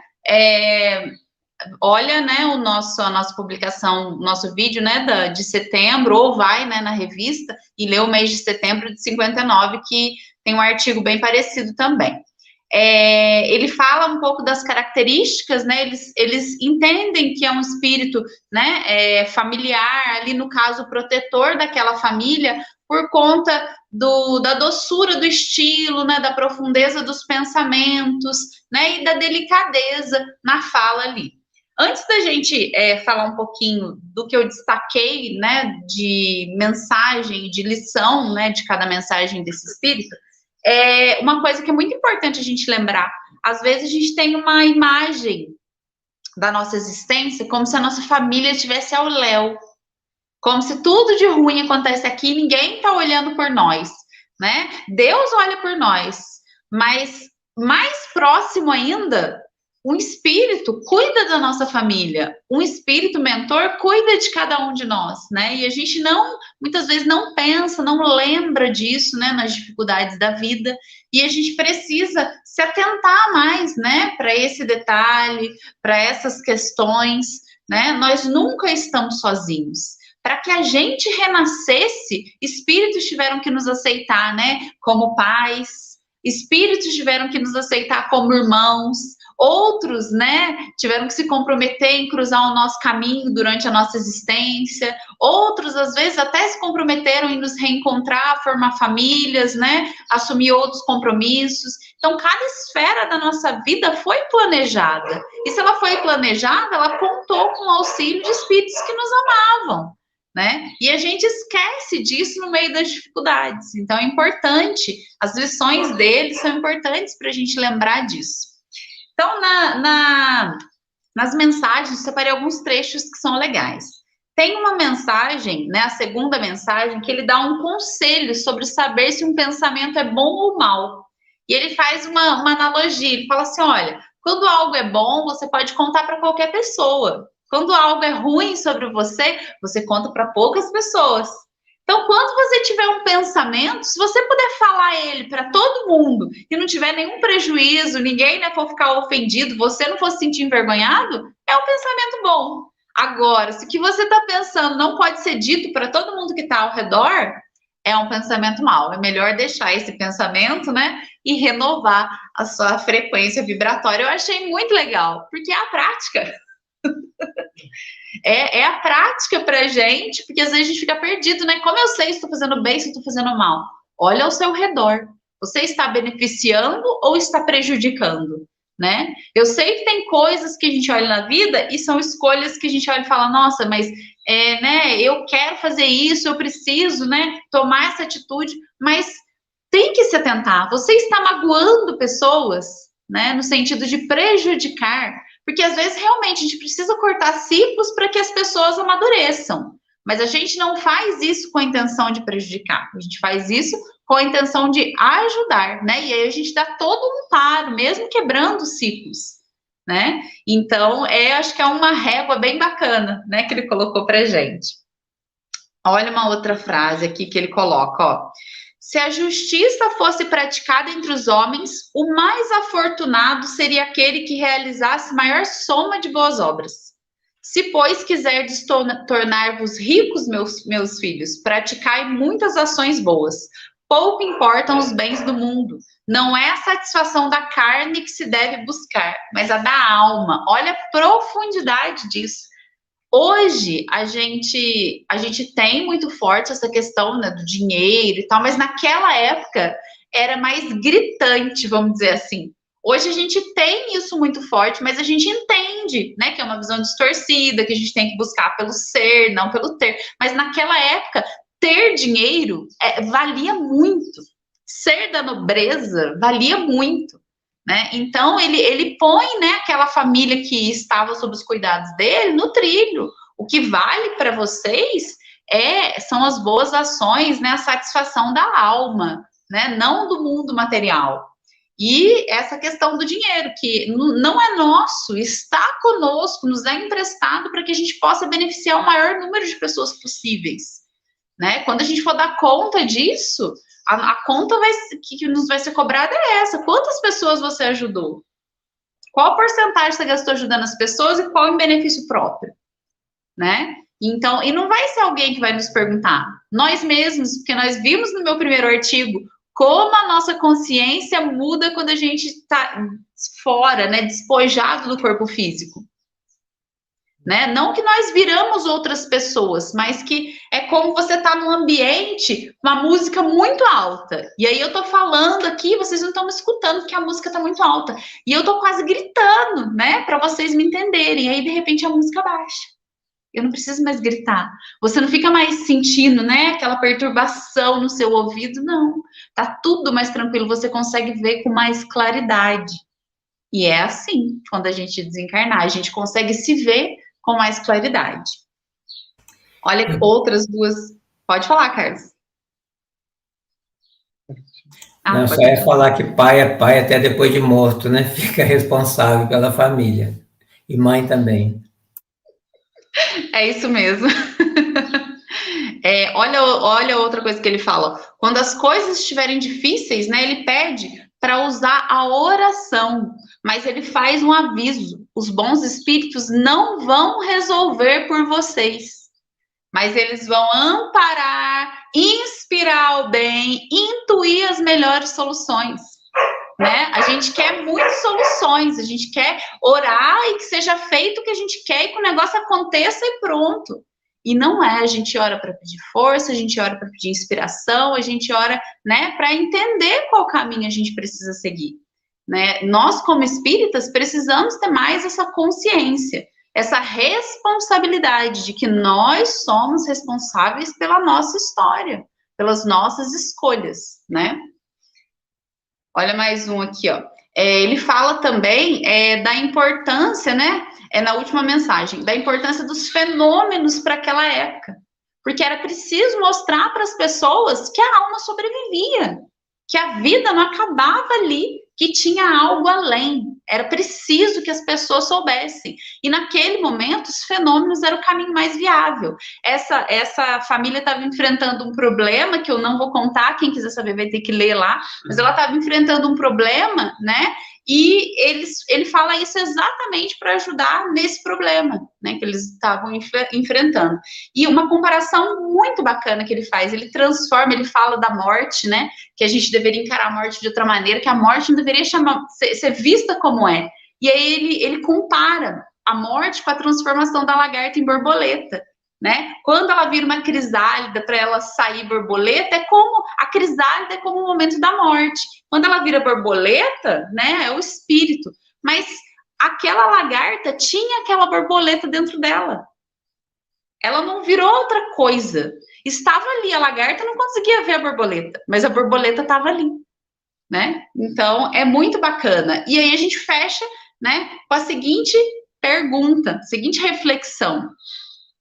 olha, né, a nossa publicação, nosso vídeo, né, de setembro, ou vai, né, na revista e lê o mês de setembro de 59, que tem um artigo bem parecido também. Ele fala um pouco das características, né, eles entendem que é um espírito, né, familiar, ali no caso, protetor daquela família, por conta da doçura do estilo, né, da profundeza dos pensamentos, né, e da delicadeza na fala ali. Antes da gente falar um pouquinho do que eu destaquei, né, de mensagem, de lição, né, de cada mensagem desse espírito, uma coisa que é muito importante a gente lembrar. Às vezes a gente tem uma imagem da nossa existência como se a nossa família estivesse ao léu, como se tudo de ruim acontece aqui e ninguém está olhando por nós, né? Deus olha por nós, mas mais próximo ainda, um espírito cuida da nossa família, um espírito mentor cuida de cada um de nós, né? E a gente muitas vezes não pensa, não lembra disso, né, nas dificuldades da vida, e a gente precisa se atentar mais, né, para esse detalhe, para essas questões, né? Nós nunca estamos sozinhos. Para que a gente renascesse, espíritos tiveram que nos aceitar, né, como pais, espíritos tiveram que nos aceitar como irmãos, Outros, né, tiveram que se comprometer em cruzar o nosso caminho durante a nossa existência. Outros, às vezes, até se comprometeram em nos reencontrar, formar famílias, né, assumir outros compromissos. Então, cada esfera da nossa vida foi planejada. E se ela foi planejada, ela contou com o auxílio de espíritos que nos amavam, né? E a gente esquece disso no meio das dificuldades. Então, é importante, as lições deles são importantes para a gente lembrar disso. Então, nas mensagens, separei alguns trechos que são legais. Tem uma mensagem, né, a segunda mensagem, que ele dá um conselho sobre saber se um pensamento é bom ou mal. E ele faz uma analogia, ele fala assim, olha, quando algo é bom, você pode contar para qualquer pessoa. Quando algo é ruim sobre você, você conta para poucas pessoas. Então, quando você tiver um pensamento, se você puder falar ele para todo mundo e não tiver nenhum prejuízo, ninguém, né, for ficar ofendido, você não for se sentir envergonhado, é um pensamento bom. Agora, se o que você está pensando não pode ser dito para todo mundo que está ao redor, é um pensamento mau. É melhor deixar esse pensamento, né, e renovar a sua frequência vibratória. Eu achei muito legal, porque é a prática. É a prática pra gente, porque às vezes a gente fica perdido, né? Como eu sei se estou fazendo bem, se estou fazendo mal? Olha ao seu redor. Você está beneficiando ou está prejudicando, né? Eu sei que tem coisas que a gente olha na vida e são escolhas que a gente olha e fala, nossa, mas né, eu quero fazer isso, eu preciso, né, tomar essa atitude, mas tem que se atentar. Você está magoando pessoas, né, no sentido de prejudicar. Porque às vezes realmente a gente precisa cortar ciclos para que as pessoas amadureçam. Mas a gente não faz isso com a intenção de prejudicar. A gente faz isso com a intenção de ajudar, né? E aí a gente dá todo um amparo, mesmo quebrando ciclos, né? Então, acho que é uma régua bem bacana, né? Que ele colocou pra gente. Olha uma outra frase aqui que ele coloca, ó. Se a justiça fosse praticada entre os homens, o mais afortunado seria aquele que realizasse maior soma de boas obras. Se, pois, quiserdes tornar-vos ricos, meus filhos, praticai muitas ações boas. Pouco importam os bens do mundo. Não é a satisfação da carne que se deve buscar, mas a da alma. Olha a profundidade disso. Hoje, a gente tem muito forte essa questão, né, do dinheiro e tal, mas naquela época era mais gritante, vamos dizer assim. Hoje a gente tem isso muito forte, mas a gente entende, né, que é uma visão distorcida, que a gente tem que buscar pelo ser, não pelo ter. Mas naquela época, ter dinheiro valia muito. Ser da nobreza valia muito. Né? Então, ele põe, né, aquela família que estava sob os cuidados dele no trilho. O que vale para vocês são as boas ações, né, a satisfação da alma, né, não do mundo material. E essa questão do dinheiro, que não é nosso, está conosco, nos é emprestado para que a gente possa beneficiar o maior número de pessoas possíveis. Né? Quando a gente for dar conta disso, a conta que nos vai ser cobrada é essa. Quantas pessoas você ajudou? Qual porcentagem você gastou ajudando as pessoas e qual em benefício próprio? Né? Então, e não vai ser alguém que vai nos perguntar. Nós mesmos, porque nós vimos no meu primeiro artigo como a nossa consciência muda quando a gente está fora, né, despojado do corpo físico. Né? Não que nós viramos outras pessoas, mas que é como você está num ambiente, uma música muito alta. E aí eu tô falando aqui, vocês não estão me escutando porque a música está muito alta. E eu tô quase gritando, né, para vocês me entenderem. E aí de repente a música baixa. Eu não preciso mais gritar. Você não fica mais sentindo, né, aquela perturbação no seu ouvido, não. Tá tudo mais tranquilo, você consegue ver com mais claridade. E é assim, quando a gente desencarnar, a gente consegue se ver com mais claridade. Olha, outras duas. Pode falar, Carlos. Não, só ia falar que pai é pai até depois de morto, né? Fica responsável pela família. E mãe também. É isso mesmo. Olha outra coisa que ele fala. Quando as coisas estiverem difíceis, né? Ele pede para usar a oração. Mas ele faz um aviso. Os bons espíritos não vão resolver por vocês. Mas eles vão amparar, inspirar o bem, intuir as melhores soluções. né? A gente quer muitas soluções, a gente quer orar e que seja feito o que a gente quer e que o negócio aconteça e pronto. E não é, a gente ora para pedir força, a gente ora para pedir inspiração, a gente ora, né, para entender qual caminho a gente precisa seguir, né? Nós, como espíritas, precisamos ter mais essa consciência, essa responsabilidade de que nós somos responsáveis pela nossa história, pelas nossas escolhas, né? Olha mais um aqui, ó. Ele fala também da importância, né? Na última mensagem, da importância dos fenômenos para aquela época. Porque era preciso mostrar para as pessoas que a alma sobrevivia, que a vida não acabava ali, que tinha algo além. Era preciso que as pessoas soubessem. E naquele momento, os fenômenos eram o caminho mais viável. Essa família estava enfrentando um problema, que eu não vou contar, quem quiser saber vai ter que ler lá, mas ela estava enfrentando um problema, né? E ele fala isso exatamente para ajudar nesse problema, né, que eles estavam enfrentando. E uma comparação muito bacana que ele faz, ele transforma, ele fala da morte, né, que a gente deveria encarar a morte de outra maneira, que a morte não deveria ser vista como é. E aí ele compara a morte com a transformação da lagarta em borboleta, né? Quando ela vira uma crisálida para ela sair borboleta, a crisálida é como o momento da morte. Quando ela vira borboleta, né, é o espírito. Mas aquela lagarta tinha aquela borboleta dentro dela. Ela não virou outra coisa. Estava ali, a lagarta não conseguia ver a borboleta, mas a borboleta estava ali, né? Então, é muito bacana. E aí a gente fecha, né, com a seguinte pergunta, seguinte reflexão.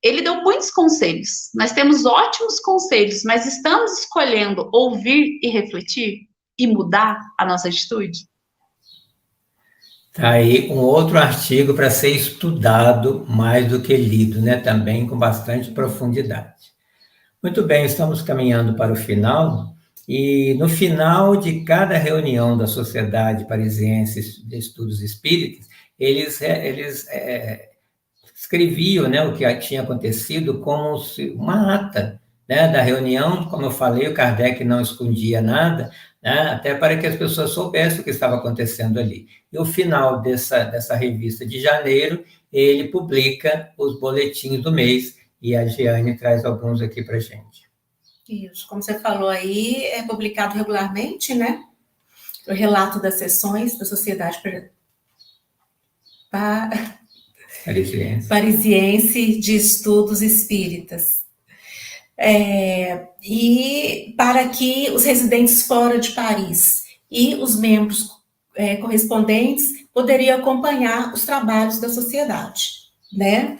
Ele deu muitos conselhos, nós temos ótimos conselhos, mas estamos escolhendo ouvir e refletir e mudar a nossa atitude? Tá aí um outro artigo para ser estudado mais do que lido, né? Também com bastante profundidade. Muito bem, estamos caminhando para o final, e no final de cada reunião da Sociedade Parisiense de Estudos Espíritas, eles escreviam, né, o que tinha acontecido como uma ata, né, da reunião. Como eu falei, o Kardec não escondia nada, né, até para que as pessoas soubessem o que estava acontecendo ali. E o final dessa revista de janeiro, ele publica os boletins do mês, e a Giane traz alguns aqui para a gente. Isso, como você falou aí, é publicado regularmente, né, o relato das sessões da Sociedade Parisiense de Estudos Espíritas. E para que os residentes fora de Paris e os membros correspondentes poderiam acompanhar os trabalhos da sociedade, né?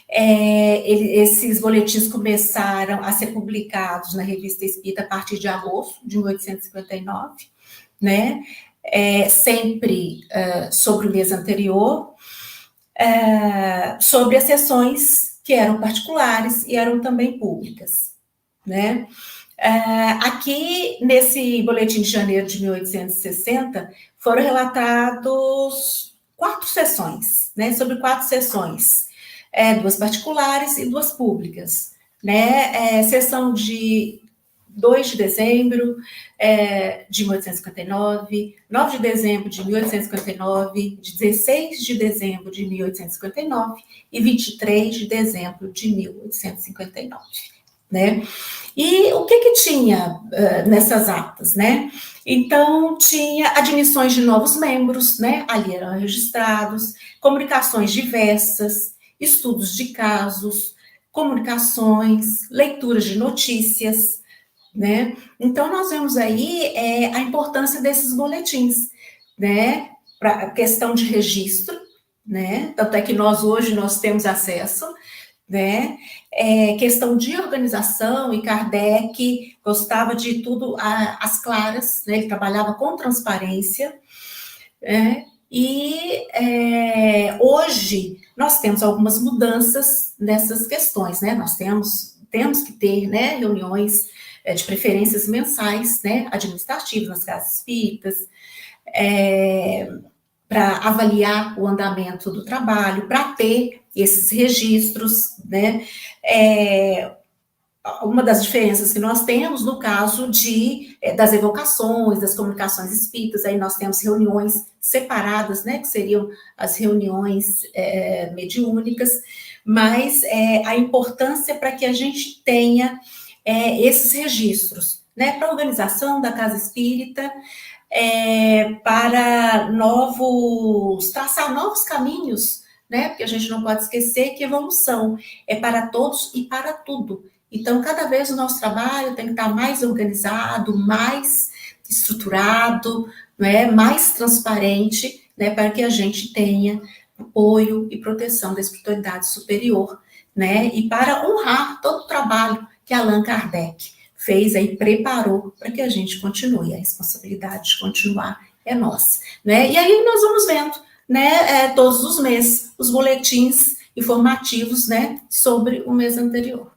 Esses boletins começaram a ser publicados na Revista Espírita a partir de agosto de 1859, né? Sempre sobre o mês anterior, sobre as sessões que eram particulares e eram também públicas, né? Aqui, nesse boletim de janeiro de 1860, foram relatados 4 sessões, né? Sobre 4 sessões, 2 particulares e 2 públicas, né? Sessão de 2 de dezembro de 1859, 9 de dezembro de 1859, 16 de dezembro de 1859 e 23 de dezembro de 1859, né? E o que tinha nessas atas, né? Então, tinha admissões de novos membros, né? Ali eram registrados, comunicações diversas, estudos de casos, comunicações, leituras de notícias, né? Então, nós vemos aí a importância desses boletins, né? Para a questão de registro, né? Tanto é que hoje nós temos acesso, né? Questão de organização, e Kardec gostava de tudo às claras, né? Ele trabalhava com transparência, e hoje nós temos algumas mudanças nessas questões, né? Nós temos que ter, né, reuniões de preferências mensais, né, administrativas nas casas espíritas, para avaliar o andamento do trabalho, para ter esses registros, né? uma das diferenças que nós temos no caso das evocações, das comunicações espíritas, aí nós temos reuniões separadas, né, que seriam as reuniões mediúnicas, mas a importância para que a gente tenha esses registros, né, para a organização da casa espírita, para traçar novos caminhos, né, porque a gente não pode esquecer que evolução é para todos e para tudo. Então, cada vez o nosso trabalho tem que estar mais organizado, mais estruturado, né, mais transparente, né, para que a gente tenha apoio e proteção da espiritualidade superior, né, e para honrar todo o trabalho que Allan Kardec fez aí, preparou para que a gente continue. A responsabilidade de continuar é nossa, né? E aí nós vamos vendo, né, todos os meses, os boletins informativos, né, sobre o mês anterior.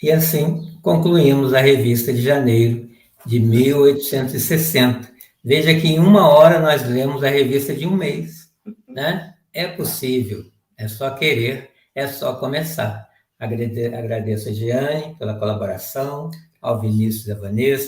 E assim concluímos a revista de janeiro de 1860. Veja que em 1 hora nós lemos a revista de um mês, né? É possível, é só querer, é só começar. Agradeço a Giane pela colaboração, ao Vinícius e a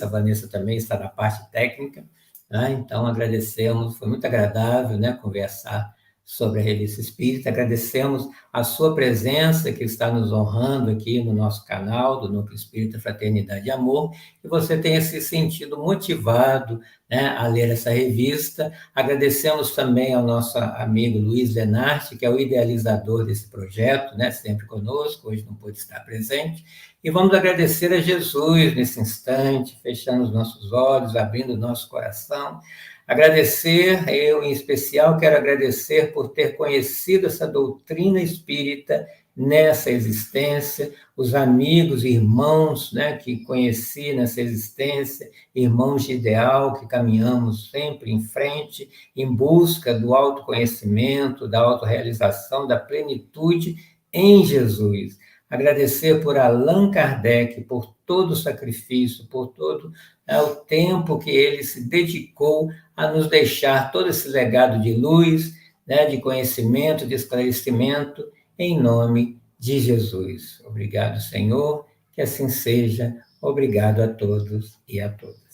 Vanessa também está na parte técnica, né? Então agradecemos, foi muito agradável, né, conversar sobre a Revista Espírita, agradecemos a sua presença, que está nos honrando aqui no nosso canal, do Núcleo Espírita Fraternidade e Amor, e você tenha se sentido motivado, né, a ler essa revista. Agradecemos também ao nosso amigo Luiz Lenarte, que é o idealizador desse projeto, né, sempre conosco, hoje não pôde estar presente, e vamos agradecer a Jesus nesse instante, fechando os nossos olhos, abrindo o nosso coração. Agradecer, eu em especial quero agradecer por ter conhecido essa doutrina espírita nessa existência, os amigos, irmãos, né, que conheci nessa existência, irmãos de ideal, que caminhamos sempre em frente, em busca do autoconhecimento, da autorrealização, da plenitude em Jesus. Agradecer por Allan Kardec, por todo o sacrifício, por todo o tempo que ele se dedicou a nos deixar todo esse legado de luz, né, de conhecimento, de esclarecimento, em nome de Jesus. Obrigado, Senhor, que assim seja. Obrigado a todos e a todas.